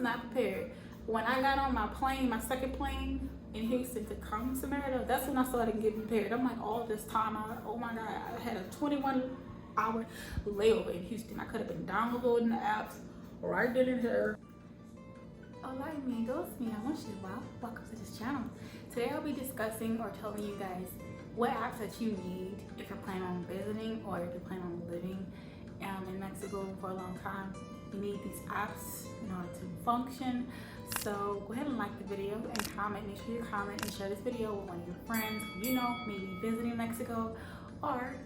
not prepared. When I got on my plane, my second plane in Houston to come to Maryland, that's when I started getting prepared. I'm like, all this time, oh my God, I had a 21-hour layover in Houston. I could have been downloading the apps right then and there. Hola amigos, mi llamo Shwilde. Welcome to this channel. Today I'll be discussing or telling you guys what apps that you need if you're planning on visiting or if you're planning on living in Mexico for a long time. You need these apps in order to function. So go ahead and like the video and comment. Make sure you comment and share this video with one of your friends who you know, maybe visiting Mexico or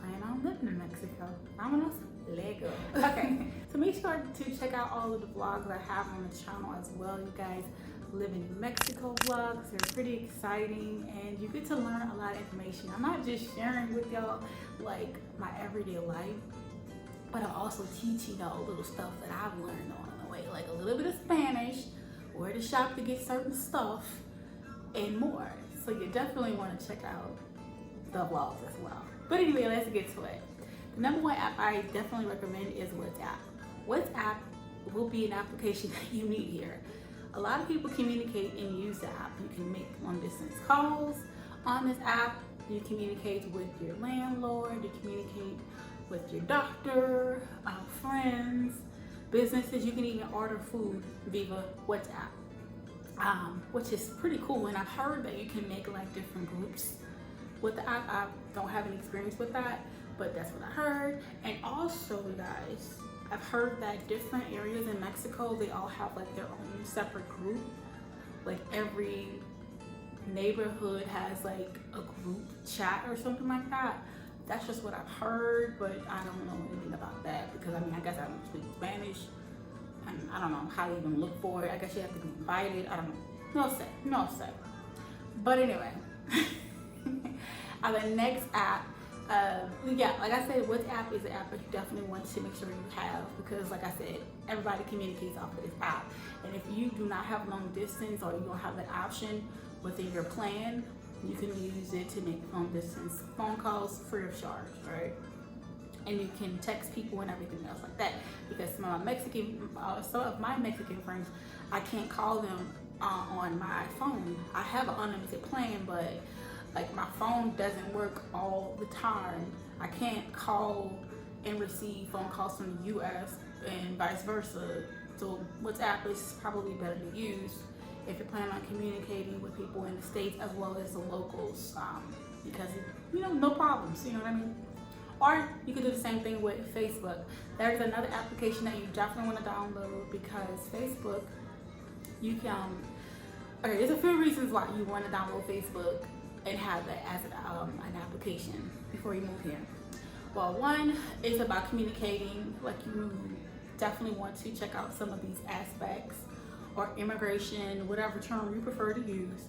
planning on living in Mexico. Vámonos, Lego. Okay, so make sure to check out all of the vlogs I have on the channel as well. You guys, living in Mexico vlogs, they're pretty exciting and you get to learn a lot of information. I'm not just sharing with y'all like my everyday life, but I also teach y'all little stuff that I've learned on the way, like a little bit of Spanish, where to shop to get certain stuff, and more. So you definitely want to check out the vlogs as well. But anyway, let's get to it. The number one app I definitely recommend is WhatsApp. WhatsApp will be an application that you need here. A lot of people communicate and use the app. You can make long distance calls on this app. You communicate with your landlord, you communicate with your doctor, friends, businesses. You can even order food via WhatsApp, which is pretty cool. And I've heard that you can make like different groups with the app. I don't have any experience with that, but that's what I heard. And also, guys, I've heard that different areas in Mexico, they all have like their own separate group. Like every neighborhood has like a group chat or something like that. That's just what I've heard, but I don't know anything about that because I mean, I guess I don't speak Spanish and I don't know how to even look for it. I guess you have to be invited. I don't know. No say. But anyway, the next app, yeah, like I said, WhatsApp is an app that you definitely want to make sure you have because like I said, everybody communicates off of this app. And if you do not have long distance or you don't have that option within your plan, you can use it to make long distance phone calls free of charge, right? And you can text people and everything else like that. Because some of my Mexican friends, I can't call them on my phone. I have an unlimited plan, but like my phone doesn't work all the time. I can't call and receive phone calls from the US and vice versa. So WhatsApp is probably better to use if you're planning on communicating with people in the States as well as the locals, because you know, no problems, you know what I mean? Or you can do the same thing with Facebook. There's another application that you definitely want to download because Facebook, you can, okay, there's a few reasons why you want to download Facebook and have it as an application before you move here. Well, one is about communicating, like you definitely want to check out some of these aspects or immigration, whatever term you prefer to use,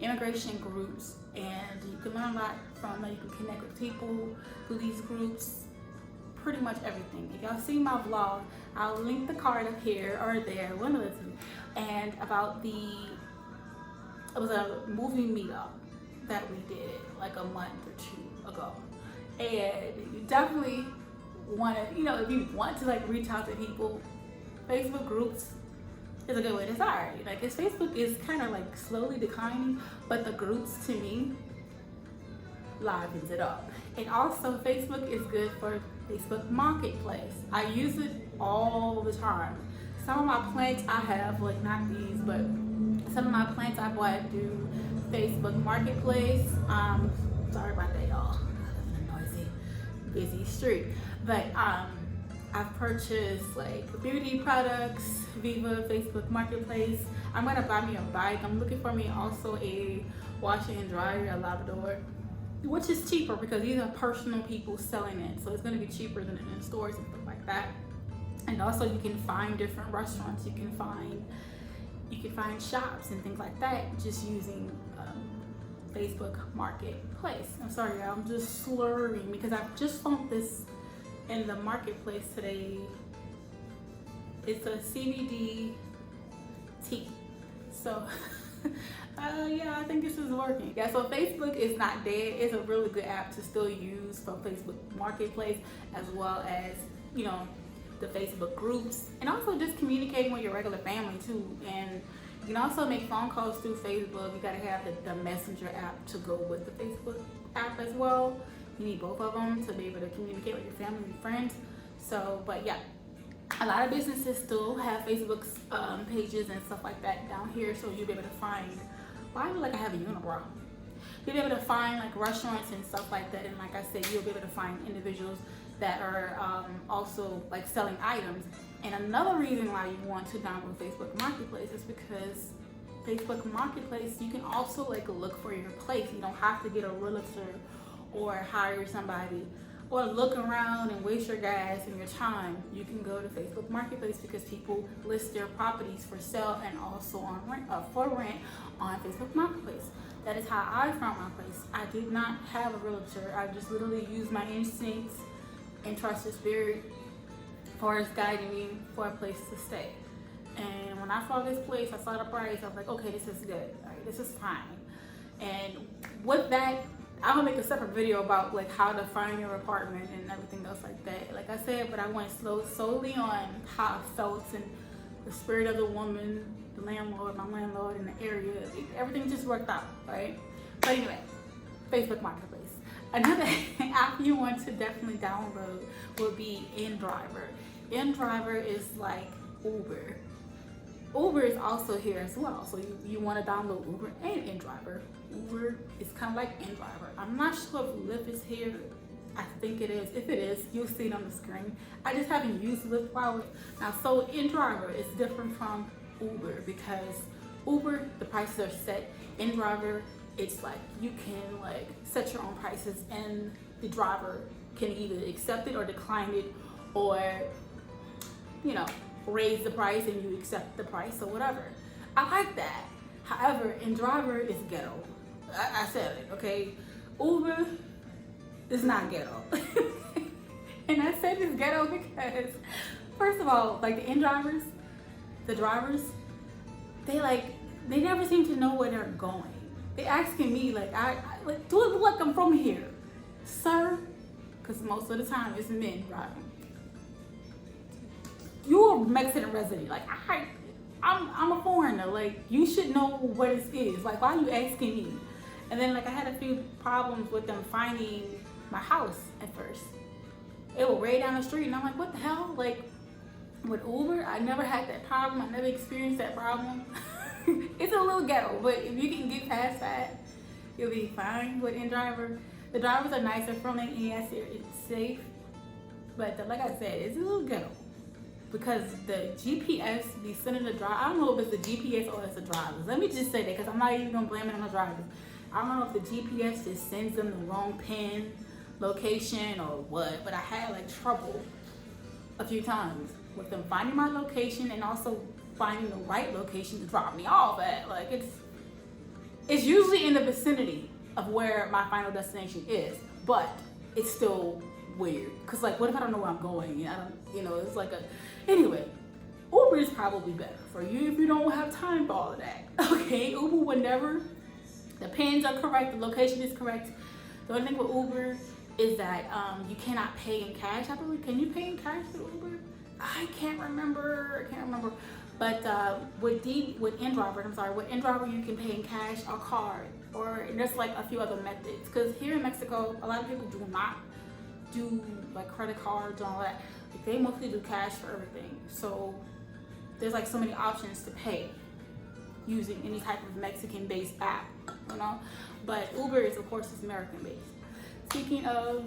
immigration groups, and you can learn a lot from them. You can connect with people through these groups, pretty much everything. If y'all see my vlog, I'll link the card up here or there, one of the two, and about it was a movie meetup that we did like a month or two ago. And you definitely want to, you know, if you want to like reach out to people, Facebook groups is a good way to start. Like, cause Facebook is kind of like slowly declining, but the groups to me livens it up. And also Facebook is good for Facebook Marketplace. I use it all the time. Some of my plants I have, like not these, but some of my plants I bought through Facebook Marketplace. Sorry about that, y'all. I live in a noisy, busy street. But I've purchased like beauty products via Facebook Marketplace. I'm gonna buy me a bike. I'm looking for me also a washer and dryer, a Labrador, which is cheaper because these are personal people selling it. So it's gonna be cheaper than in stores and stuff like that. And also you can find different restaurants. You can find shops and things like that just using Facebook Marketplace. I'm sorry, y'all, I'm just slurring because I've just found this in the marketplace today. It's a CBD tea. So yeah, I think this is working. Yeah, so Facebook is not dead. It's a really good app to still use for Facebook Marketplace, as well as, you know, the Facebook groups, and also just communicating with your regular family too. And you can also make phone calls through Facebook. You gotta have the Messenger app to go with the Facebook app as well. You need both of them to be able to communicate with your family and friends. So, but yeah, a lot of businesses still have Facebook pages and stuff like that down here, so you'll be able to find, why do like I have a unibrow? You'll be able to find like restaurants and stuff like that, and like I said, you'll be able to find individuals that are also like selling items. And another reason why you want to download Facebook Marketplace is because Facebook Marketplace, you can also like look for your place. You don't have to get a realtor or hire somebody or look around and waste your gas and your time. You can go to Facebook Marketplace because people list their properties for sale and also on rent, for rent on Facebook Marketplace. That is how I found my place. I did not have a realtor. I just literally used my instincts and trusted spirit for its guiding me for a place to stay. And when I saw this place, I saw the price, I was like, okay, this is good. All right, this is fine. And with that, I'm gonna make a separate video about like how to find your apartment and everything else like that. Like I said, but I went solely on how I felt and the spirit of the woman, the landlord, my landlord in the area. Everything just worked out, right? But anyway, Facebook Marketplace. Another app you want to definitely download will be InDriver. InDriver is like Uber. Uber is also here as well, so you want to download Uber and InDriver. Uber is kind of like InDriver. I'm not sure if Lyft is here. I think it is. If it is, you'll see it on the screen. I just haven't used Lyft while now. So InDriver is different from Uber because Uber, the prices are set. InDriver, it's like you can like set your own prices and the driver can either accept it or decline it, or you know, raise the price and you accept the price or whatever. I like that. However, InDriver is ghetto. I said it, okay? Uber is not ghetto. And I said it's ghetto because, first of all, like the InDrivers, the drivers, they never seem to know where they're going. They asking me like, like, do it look like I'm from here, sir? Because most of the time it's men driving. You're a Mexican resident. Like I'm a foreigner. Like you should know what this is. Like why are you asking me? And then like I had a few problems with them finding my house at first. It was right down the street, and I'm like, what the hell? Like with Uber, I never had that problem. I never experienced that problem. It's a little ghetto, but if you can get past that, you'll be fine with InDriver. The drivers are nice and friendly, and yes, it's safe. But like I said, it's a little ghetto. Because the GPS be sending the driver. I don't know if it's the GPS or it's the drivers. Let me just say that because I'm not even gonna blame it on the drivers. I don't know if the GPS just sends them the wrong pin, location, or what. But I had like trouble a few times with them finding my location and also finding the right location to drop me off at. Like it's usually in the vicinity of where my final destination is, but it's still weird. Cause like, what if I don't know where I'm going? It's like anyway, Uber is probably better for you if you don't have time for all of that. Okay, Uber whenever the pins are correct, the location is correct. The only thing with Uber is that you cannot pay in cash. I believe, can you pay in cash with Uber? I can't remember. But with InDriver, you can pay in cash or card, or there's like a few other methods. Cause here in Mexico, a lot of people do not do like credit cards and all that. Like, they mostly do cash for everything. So there's like so many options to pay using any type of Mexican-based app, you know. But Uber is, of course, is American-based. Speaking of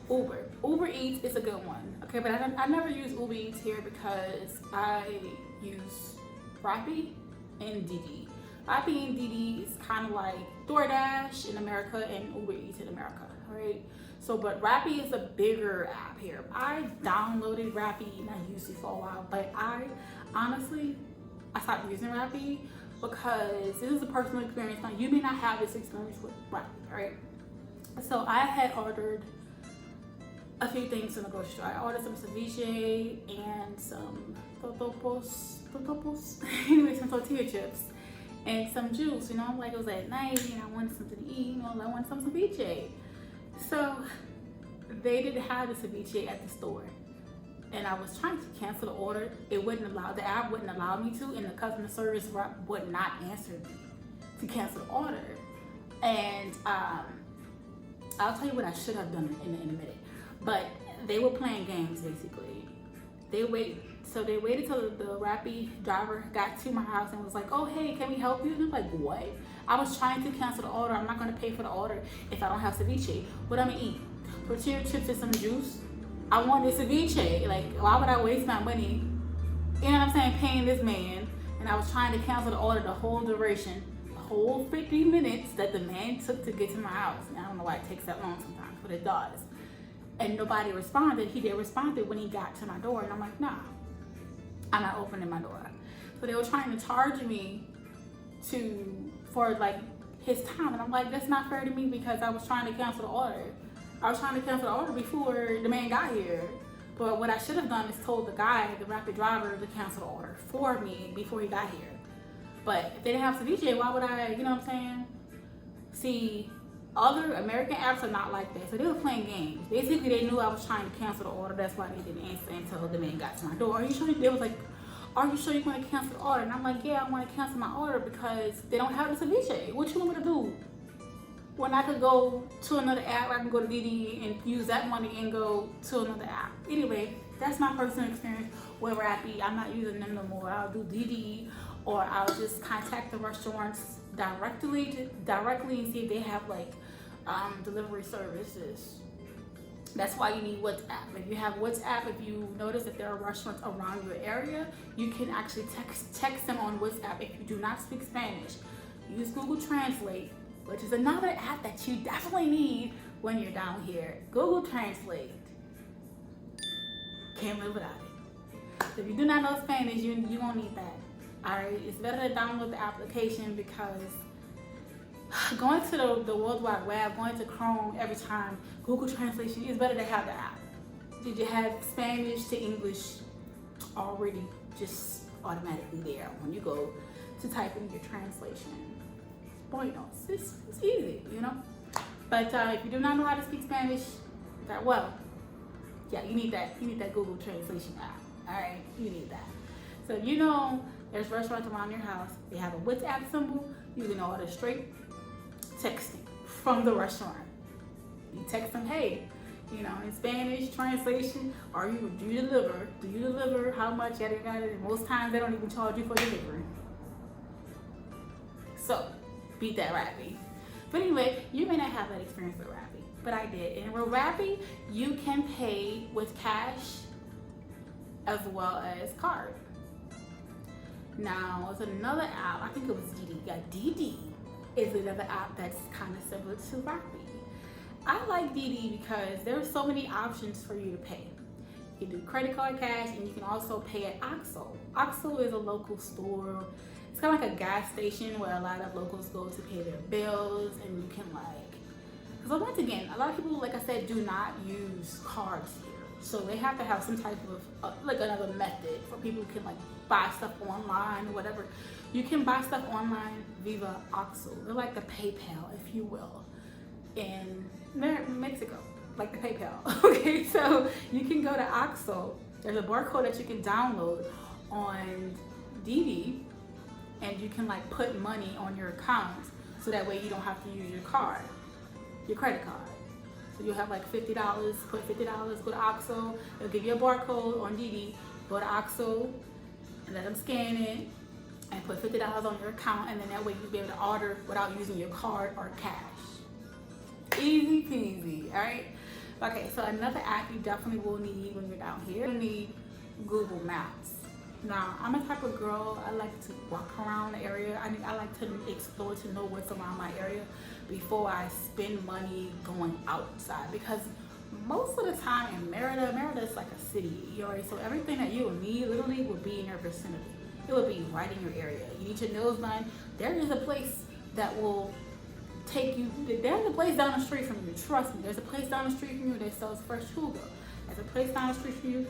Uber Eats is a good one. Okay, but I never use Uber Eats here because I use Rappi and Didi. Rappi and Didi is kind of like DoorDash in America and Uber Eats in America, right? So, but Rappi is a bigger app here. I downloaded Rappi and I used it for a while, but I stopped using Rappi because this is a personal experience. Now, you may not have this experience with Rappi, right? So I had ordered a few things in the grocery store. I ordered some ceviche and some totopos, anyway, some tortilla chips and some juice. You know, like it was at night and I wanted something to eat. You know, I wanted some ceviche. So they didn't have the ceviche at the store. and I was trying to cancel the order. It wouldn't allow, the app wouldn't allow me to, and the customer service rep would not answer me to cancel the order. And I'll tell you what I should have done in a minute. But they were playing games basically. They waited till the Rappi driver got to my house and was like, "Oh hey, can we help you?" And I'm like, "What?" I was trying to cancel the order. I'm not gonna pay for the order if I don't have ceviche. What I'm gonna eat? Tortilla chips and some juice. I wanted ceviche. Like, why would I waste my money? You know what I'm saying? Paying this man, and I was trying to cancel the order the whole duration, the whole 50 minutes that the man took to get to my house. And I don't know why it takes that long sometimes, but it does. And nobody responded. He did respond when he got to my door, and I'm like, nah, I'm not opening my door. So they were trying to charge me for like his time, and I'm like, that's not fair to me because I was trying to cancel the order. I was trying to cancel the order before the man got here. But what I should have done is told the guy, the Rapid driver, to cancel the order for me before he got here. But if they didn't have ceviche, why would I, you know what I'm saying? See, other American apps are not like that. So they were playing games. Basically, they knew I was trying to cancel the order. That's why they didn't answer until the man got to my door. Are you sure? They was like, "Are you sure you want to cancel the order?" And I'm like, "Yeah, I want to cancel my order because they don't have the ceviche. What you want me to do? When I could go to another app, I can go to DD and use that money and go to another app." Anyway, that's my personal experience with Rappi. I'm not using them no more. I'll do DD, or I'll just contact the restaurants directly and see if they have like delivery services. That's why you need WhatsApp. If you have WhatsApp, if you notice that there are restaurants around your area, you can actually text them on WhatsApp. If you do not speak Spanish, use Google Translate, which is another app that you definitely need when you're down here. Google Translate. Can't live without it. So if you do not know Spanish, you won't need that. Alright, it's better to download the application because going to the World Wide Web, going to Chrome every time, Google Translation, it's better to have the app. Did you have Spanish to English already just automatically there when you go to type in your translation? Buenos. It's easy, you know? But if you do not know how to speak Spanish that well, yeah, you need that Google Translation app. Alright, you need that. So if you know there's restaurants around your house, they have a WhatsApp symbol, you can order straight texting from the restaurant. You text them, hey, you know, in Spanish translation, do you deliver, how much, yada yada, and most times they don't even charge you for delivery. So beat that Rappi. But anyway, you may not have that experience with Rappi, but I did. And with Rappi, you can pay with cash as well as card. Now, there's another app, I think it was DD. Yeah, DD is another app that's kind of similar to Rappi. I like DD because there's so many options for you to pay. You can do credit card, cash, and you can also pay at OXXO. OXXO is a local store. It's kind of like a gas station where a lot of locals go to pay their bills, and you can because once again, a lot of people, like I said, do not use cards here. So they have to have some type of, like another method for people who can like buy stuff online or whatever. You can buy stuff online via OXXO. They're like the PayPal, if you will, in Mexico, like the PayPal. Okay, so you can go to OXXO. There's a barcode that you can download on DD, and you can like put money on your account, so that way you don't have to use your card, your credit card. So you'll have like $50, put $50, go to OXXO, they'll give you a barcode on DD, go to OXXO, and let them scan it, and put $50 on your account, and then that way you'll be able to order without using your card or cash. Easy peasy, alright? Okay, so another app you definitely will need when you're down here, you need Google Maps. Now, I'm a type of girl, I like to walk around the area. I like to explore, to know what's around my area before I spend money going outside. Because most of the time in Merida is like a city, right? So everything that you will need literally will be in your vicinity. It will be right in your area. You need your nails done. There is a place that will take you, there's a place down the street from you, trust me. There's a place down the street from you that sells fresh hugo. There's a place down the street from you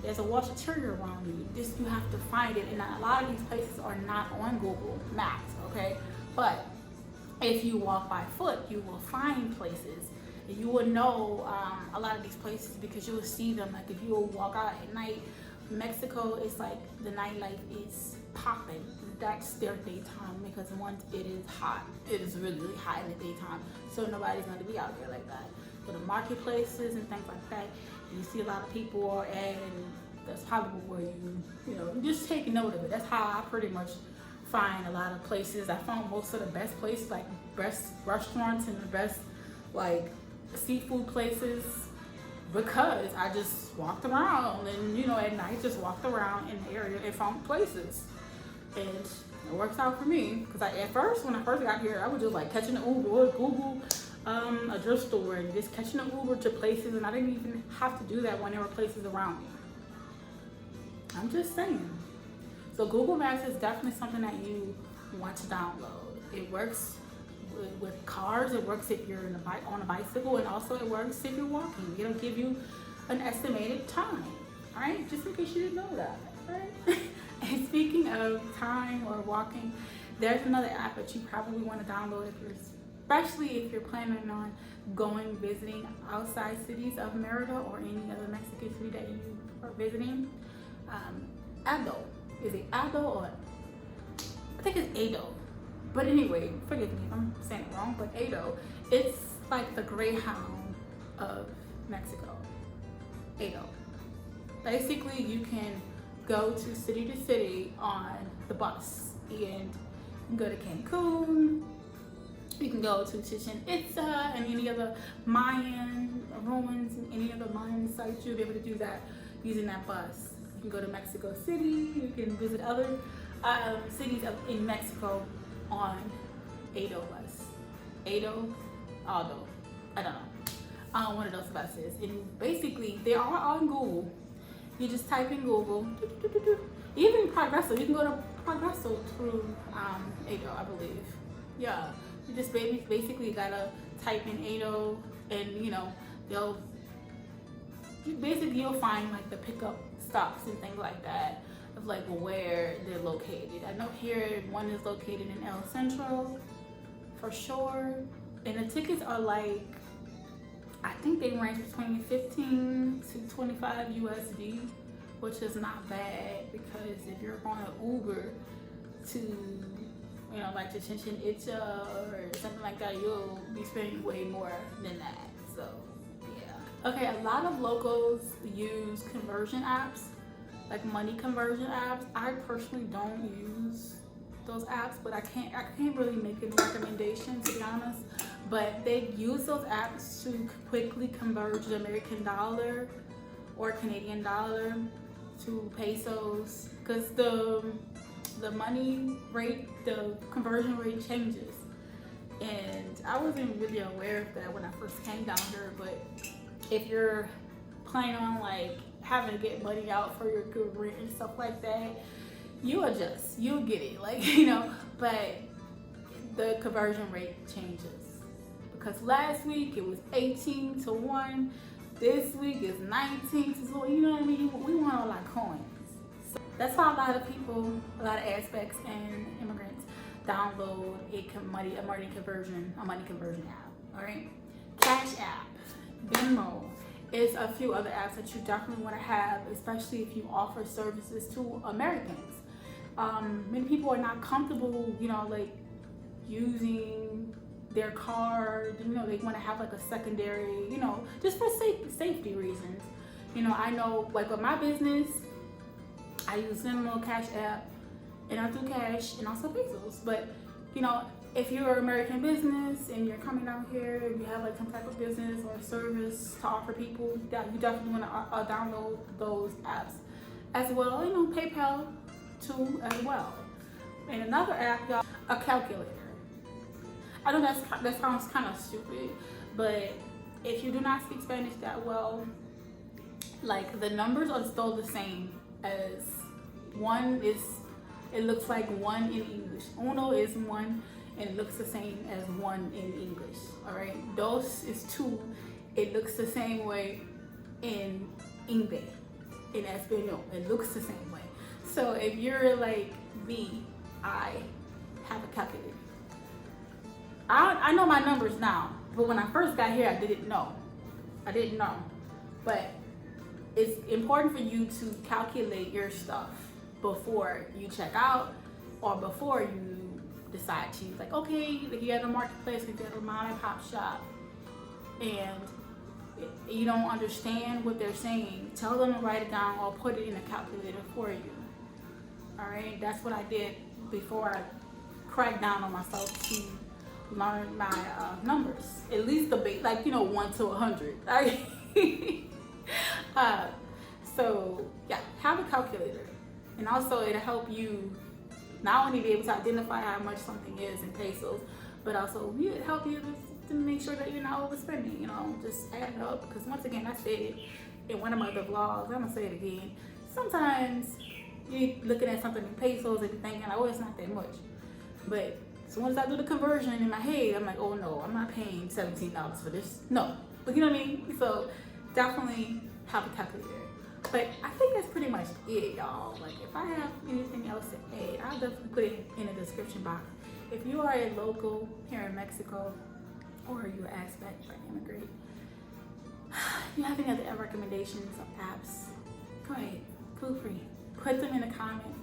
there's a washateria around you. You have to find it, and a lot of these places are not on Google Maps, okay? But if you walk by foot, you will find places And you will know a lot of these places because you will see them. Like if you will walk out at night, Mexico is like the nightlife is popping. That's their daytime because once it is hot, it is really, really hot in the daytime. So nobody's going to be out there like that. But the marketplaces and things like that, you see a lot of people, and that's probably where you just take note of it. That's how I pretty much find a lot of places. I found most of the best places, like best restaurants and the best like seafood places, because I just walked around and at night just walked around in the area and found places. And it works out for me because at first, when I first got here, I was just like catching the Uber or Google a thrift store and just catching the Uber to places, and I didn't even have to do that when there were places around me. I'm just saying. So Google Maps is definitely something that you want to download. It works with cars, it works if you're on a bicycle, and also it works if you're walking. It'll give you an estimated time, all right? Just in case you didn't know that, right? And speaking of time or walking, there's another app that you probably want to download especially if you're planning on visiting outside cities of Merida or any other Mexican city that you are visiting. Ado. Is it Ado or I think it's Ado. But anyway, forgive me if I'm saying it wrong, but Ado, it's like the Greyhound of Mexico. Ado. Basically, you can go to city on the bus, and you can go to Cancun, you can go to Chichen Itza and any other Mayan ruins and any other Mayan sites. You'll be able to do that using that bus. You can go to Mexico City, you can visit other cities in Mexico on Ado bus. Ado, I don't know. One of those buses. And basically, they are on Google. You just type in Google. Even Progresso. You can go to Progresso through Ado, I believe. Yeah. You just basically gotta type in Ado, and you'll find like the pickup stops and things like that of like where they're located. I know here one is located in El Centro for sure, and the tickets are like, I think they range between 15 to 25 USD, which is not bad because if you're on an Uber to like to Chichen Itza or something like that, you'll be spending way more than that. So yeah. Okay, a lot of locals use conversion apps, like money conversion apps. I personally don't use those apps, but I can't really make any recommendations, to be honest. But they use those apps to quickly convert the American dollar or Canadian dollar to pesos, because the money rate, the conversion rate changes. And I wasn't really aware of that when I first came down here, but if you're planning on like having to get money out for your good rent and stuff like that, you adjust, you'll get it, like but the conversion rate changes, because last week it was 18 to 1, this week is 19 to 2, you know what I mean? We want all our coins. So that's how a lot of people, a lot of expats and immigrants download a money conversion app. All right, CASHAPP, VENOM. Is a few other apps that you definitely want to have, especially if you offer services to Americans. Many people are not comfortable, like using their card. They want to have like a secondary, just for safety reasons. I know, like with my business, I use Venmo, CASHAPP, and I do cash and also pesos. But if you're an American business and you're coming out here and you have like some type of business or service to offer people, that you definitely want to download those apps as well. PayPal too as well. And another app, y'all, a calculator. I know that sounds kind of stupid, but if you do not speak Spanish that well, like the numbers are still the same as one is. It looks like one in English. Uno is one, and it looks the same as one in English. All right. Dos is two. It looks the same way in English, in Espanol. It looks the same way. So if you're like me, I have a calculator. I know my numbers now, but when I first got here, I didn't know. But it's important for you to calculate your stuff before you check out or before you decide to, like, okay, if you're at a marketplace, if you're at a mom and pop shop and you don't understand what they're saying, tell them to write it down or put it in a calculator for you. All right, that's what I did before I cracked down on myself to learn my numbers, at least the big, like, you know, 1 to 100. So yeah, have a calculator, and also it'll help you not only be able to identify how much something is in pesos, but also it'll help you to make sure that you're not overspending. You know, just add it up, because once again, I said it in one of my other vlogs, I'm gonna say it again. Sometimes you're looking at something in pesos and you're thinking, oh, it's not that much, but as soon as I do the conversion in my head, I'm like, oh no, I'm not paying $17 for this. No, but you know what I mean? So definitely have a calculator. But I think that's pretty much it, y'all. Like, if I have anything else to add, I'll definitely put it in the description box. If you are a local here in Mexico, or you're an expat or an immigrant, you have any other recommendations of apps, go ahead, feel free. Put them in the comments.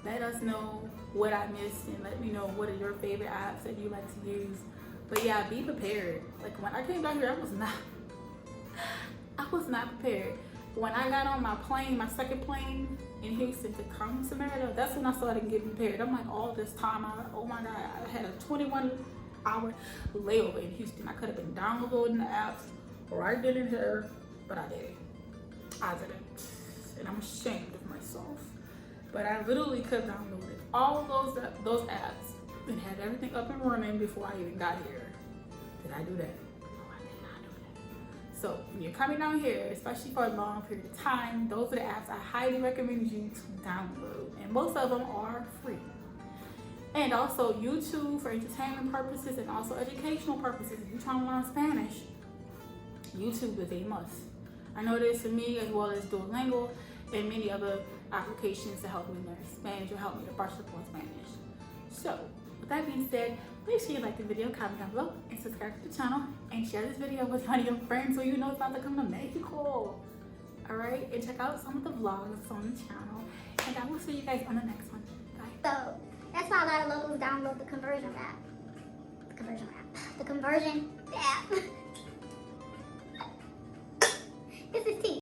Let us know what I missed, and let me know what are your favorite apps that you like to use. But yeah, be prepared. Like, when I came down here, I was not prepared. When I got on my plane, my second plane in Houston to come to Maryland, that's when I started getting prepared. I'm like, all this time, oh my God, I had a 21-hour layover in Houston. I could have been downloading the apps right then and there, but I didn't. And I'm ashamed of myself. But I literally could have downloaded all those apps and had everything up and running before I even got here. Did I do that? No, I did not do that. So when you're coming down here, especially for a long period of time, those are the apps I highly recommend you to download. And most of them are free. And also YouTube for entertainment purposes and also educational purposes. If you're trying to learn Spanish, YouTube is a must. I know it is for me, as well as Duolingo and many other applications to help me learn Spanish or help me to brush up on Spanish. So with that being said, make sure you like the video, comment down below, and subscribe to the channel, and share this video with one of your friends who you know is about to come to Mexico. Alright, and check out some of the vlogs on the channel, and I will see you guys on the next one. Bye. So that's why a lot of locals download the conversion app. The conversion app. This is tea.